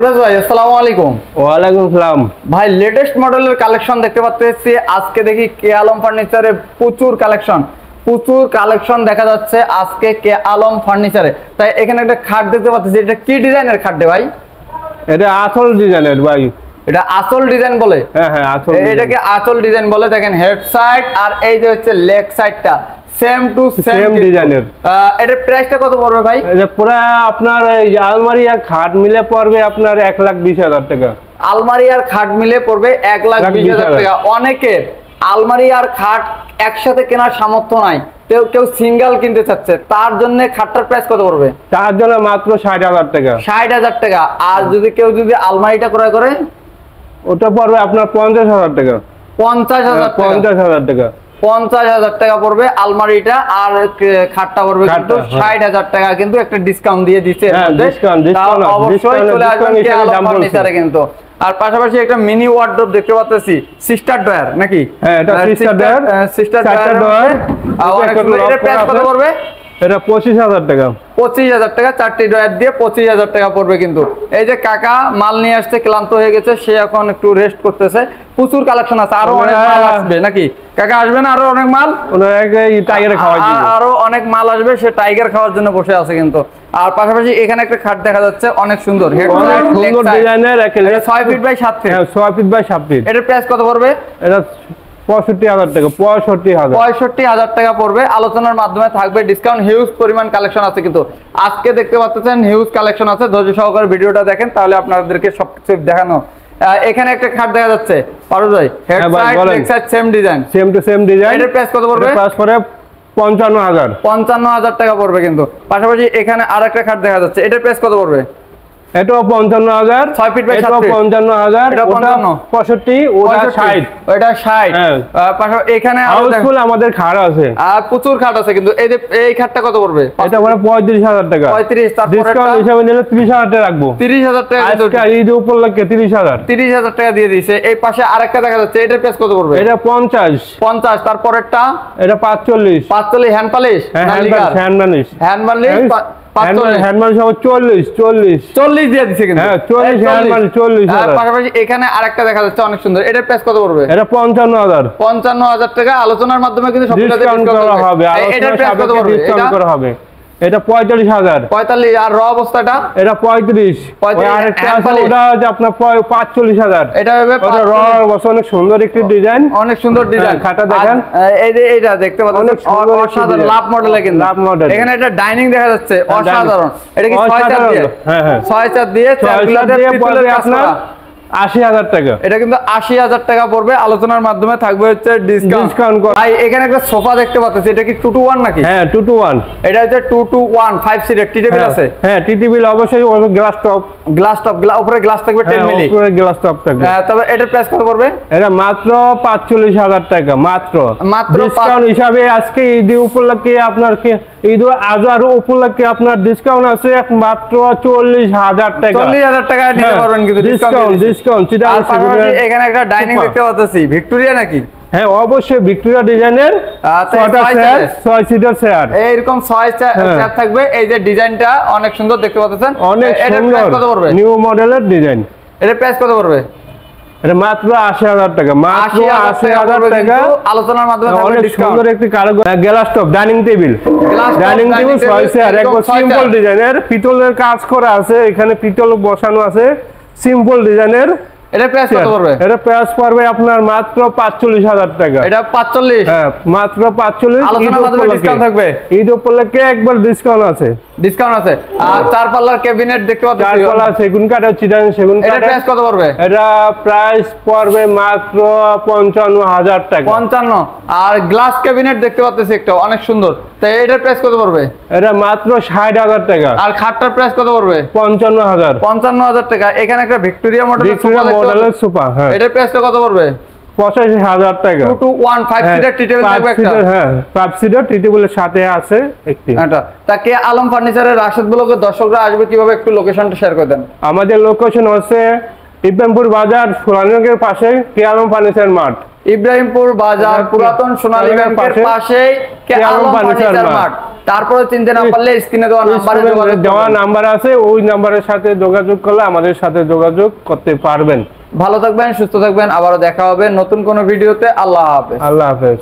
ভাই আসসালামু আলাইকুম। ওয়ালাইকুম আসসালাম। ভাই লেটেস্ট মডেলের কালেকশন দেখতে পাচ্ছি আজকে। দেখি কে আলম ফার্নিচারে প্রচুর কালেকশন দেখা যাচ্ছে আজকে কে আলম ফার্নিচারে। তাই এখানে একটা খাট দেখতে পাচ্ছি, এটা কি ডিজাইনের খাট রে ভাই? এটা আসল ডিজাইনের ভাই। এটা আসল ডিজাইন বলে? হ্যাঁ হ্যাঁ আসল। এটাকে আসল ডিজাইন বলে। দেখেন হেড সাইড আর এই যে হচ্ছে লেগ সাইডটা সেম টু সেম ডিজাইনের। এটার প্রাইসটা কত পড়বে ভাই? এটা পুরো আপনার আলমারি আর খাট মিলে পড়বে আপনার 1,20,000 টাকা। আলমারি আর খাট মিলে পড়বে 1,20,000 টাকা। অনেকের আলমারি আর খাট একসাথে কেনার সামর্থ্য নাই, কেউ সিঙ্গেল কিনতে চাচ্ছে, তার জন্য খাটটার প্রাইস কত পড়বে? তার জন্য মাত্র 60,000 টাকা। 60,000 টাকা। আর কেউ যদি আলমারিটা ক্রয় করে ওটা পড়বে আপনার 50,000 টাকা। 50,000 টাকা। 50,000 টাকা পড়বে আলমারিটা, আর খাটটা পড়বে কিন্তু 60,000 টাকা। কিন্তু একটা ডিসকাউন্ট দিয়ে দিচ্ছে, অবশ্যই চলে আসবেন কে আলম ফার্নিচারে কিন্তু। আর পাশাপাশি একটা মিনি ওয়ার্ডরোব দেখতে পাচ্ছি, সিস্টার ডয়ার নাকি? হ্যাঁ এটা সিস্টার ডয়ার। এর প্রাইস কত পড়বে? এটা 25,000 টাকা। 25,000 টাকা। 4টি ডয়ার দিয়ে 25,000 টাকা পড়বে কিন্তু। এই যে কাকা মাল নিয়ে আসছে, ক্লান্ত হয়ে গেছে, সে এখন একটু রেস্ট করতেছে। প্রচুর কালেকশন আছে, আরো অনেক মাল আসবে নাকি কাকা? আসবে না আরো অনেক মাল? টাইগার খাওয়ার জন্য আরো অনেক মাল আসবে, সে টাইগার খাওয়ার জন্য বসে আছে কিন্তু। আর পাশাপাশি এখানে একটা খাট দেখা যাচ্ছে, অনেক সুন্দর ডিজাইনের। 6 feet by 7 feet. 6 feet by 7 feet. এটার প্রাইস কত পড়বে? এটা 65,000 টাকা। 65,000 টাকা পড়বে। আলোচনার মাধ্যমে থাকবে ডিসকাউন্ট। হিউজ পরিমাণ কালেকশন আছে কিন্তু আজকে দেখতে পাচ্ছেন, হিউজ কালেকশন আছে। ধৈর্য সহকারে ভিডিওটা দেখেন, তাহলে আপনাদেরকে সবকিছু দেখানো। এখানে একটা খাট দেখা যাচ্ছে পারুল ভাই, head side leg side same design, same to same design. এটার প্রাইস কত পড়বে? প্রাইস পড়ে 55,000। 55,000 টাকা পড়বে কিন্তু। পাশাপাশি এখানে আরেকটা খাট দেখা যাচ্ছে, এটার প্রাইস কত পড়বে? এটাও 55,000। 6 ফিট বাই 7 ফিট। 55,000। এটা 65, ওটা 60। ওটা 60। পাশাপাশি এখানে হাউসফুল আমাদের খাট আছে, আর প্রচুর খাট আছে কিন্তু। এই যে এই খাটটা কত পড়বে? এটা পড়ে 35,000 টাকা। 35। তারপর ডিসকাউন্ট হিসাবে নিলে 30,000 টাকা রাখবো। 30,000 টাকা কিন্তু আজকে ঈদ উপলক্ষে 30,000। 30,000 টাকা দিয়ে দিয়েছে। এই পাশে আরেকটা দেখা যাচ্ছে, এটার প্রাইস কত পড়বে? এটা 50। 50। তারপরেরটা এটা 45। 45 hand polish. Hand varnish. Hand varnish 40 দিয়ে দিছে কিন্তু। হ্যাঁ 40 হ্যান্ড বানিশ 40। পাশাপাশি এখানে আরেকটা দেখা যাচ্ছে অনেক সুন্দর, এটার প্রাইস কত পড়বে? এটা 55,000। 55,000 টাকা। আলোচনার মাধ্যমে কিন্তু সবটা ডিসকাউন্ট করা হবে। এটার প্রাইস কত পড়বে? ডিসকাউন্ট করা হবে। এটা 45,000। 45। আর র অবস্থাটা? এটা 35। আরেকটা আছে ওটা যে আপনার 45,000। এটা হবে র অবস্থা। অনেক সুন্দর একটি ডিজাইন, অনেক সুন্দর ডিজাইন। খাটা দেখেন, এই যে এইটা দেখতে পাচ্ছেন, অসাধারণ লাভ মডেল কিন্তু। লাভ মডেল। এখানে একটা ডাইনিং দেখা যাচ্ছে, অসাধারণ। এটা কি 6 দিয়ে? হ্যাঁ হ্যাঁ 6 দিয়ে পড়বে আপনার 80,000 টাকা। এটা কিন্তু 80,000 টাকা পড়বে। আলোচনার মাধ্যমে থাকবে হচ্ছে ডিসকাউন্ট। ভাই এখানে একটা সোফা দেখতে পাচ্ছি, এটা কি 2 to 1 নাকি? হ্যাঁ 2 to 1। এটা হচ্ছে 2 to 1 5 সিটের। টি টেবিল আছে? হ্যাঁ টি টেবিল অবশ্যই। Glass top. উপরে গ্লাস থাকবে 10 মিলি। উপরে গ্লাস টপ থাকবে। তবে এটার প্রাইস কত পড়বে? এটা মাত্র 45,000 টাকা। মাত্র ডিসকাউন্ট হিসাবে আজকে ঈদ উপলক্ষে আপনার ঈদ আজহার উপলক্ষে আপনার ডিসকাউন্ট আছে মাত্র 40,000 টাকা। 40,000 টাকা নিতে পারবেন কিন্তু ডিসকাউন্ট। এখানে একটা ডাইনিং দেখতে পাচ্ছি, ভিক্টোরিয়া নাকি? হ্যাঁ অবশ্যই ভিক্টোরিয়া ডিজাইনের 6 সিটার চেয়ার। এইরকম 6 চেয়ার থাকবে। এই যে ডিজাইনটা অনেক সুন্দর দেখতে পাচ্ছেন, অনেক সুন্দর কত পড়বে? নিউ মডেলের ডিজাইন। এর প্রাইস কত পড়বে? এটা মাত্র 80,000 টাকা। মাত্র 80,000 টাকা। আলোচনার মাধ্যমে অনেক সুন্দর একটি glass top dining table. 6 chair, একদম সিম্পল ডিজাইনের, পিতলের কাজ করা আছে, এখানে পিতল বসানো আছে, সিম্পল ডিজাইনের। এটা প্রাইস কত পড়বে? এটা প্রাইস পড়বে আপনার মাত্র 45,000 টাকা। এটা 45? হ্যাঁ মাত্র 45। আলোচনার মাধ্যমে ডিসকাউন্ট থাকবে। ঈদ উপলক্ষে একবার ডিসকাউন্ট আছে। ডিসকাউন্ট আছে। আর 4 পাল্লার ক্যাবিনেট দেখতে পাচ্ছি, 4 পাল্লা সেগুন কাঠ, চিটাং সেগুন কাঠ। এটা প্রাইস কত পড়বে? এটা প্রাইস পড়বে মাত্র 55,000 টাকা। 55। আর গ্লাস ক্যাবিনেট দেখতে পাচ্ছি একটা অনেক সুন্দর, তাই এটার প্রাইস কত পড়বে? এটা মাত্র 60,000 টাকা। আর খাটটার প্রাইস কত পড়বে? 55,000। 55,000 টাকা। এখানে একটা ভিক্টোরিয়া মডেলের সোফা। হ্যাঁ এটার প্রাইসটা কত পড়বে? 85,000 টাকা। 2 to 1 5 সিটার টি টেবিল থাকবে একটা। হ্যাঁ 5 সিটার টি টেবিলের সাথে আছে একটি। এটা তাকে আলম ফার্নিচারের রাশেদ ব্লকের দর্শকরা আসবে কিভাবে, একটু লোকেশনটা শেয়ার করে দেন। আমাদের লোকেশন হচ্ছে ইব্রাহিমপুর বাজার, সোলানগের পাশে কে আলম ফার্নিচার মার্ট। ইব্রাহিমপুর বাজার পুরাতন সোনালী ব্যাংকের পাশেই কে আলম ফার্নিচার মার্ট। তারপরে চিনতে না পারলে স্ক্রিনে দেওয়া নাম্বারে যোগাযোগ দেওয়া নাম্বার আছে, ওই নাম্বারের সাথে যোগাযোগ করলে আমাদের সাথে যোগাযোগ করতে পারবেন। ভালো থাকবেন, সুস্থ থাকবেন, আবারও দেখা হবে নতুন কোনো ভিডিওতে। আল্লাহ হাফেজ। আল্লাহ হাফেজ।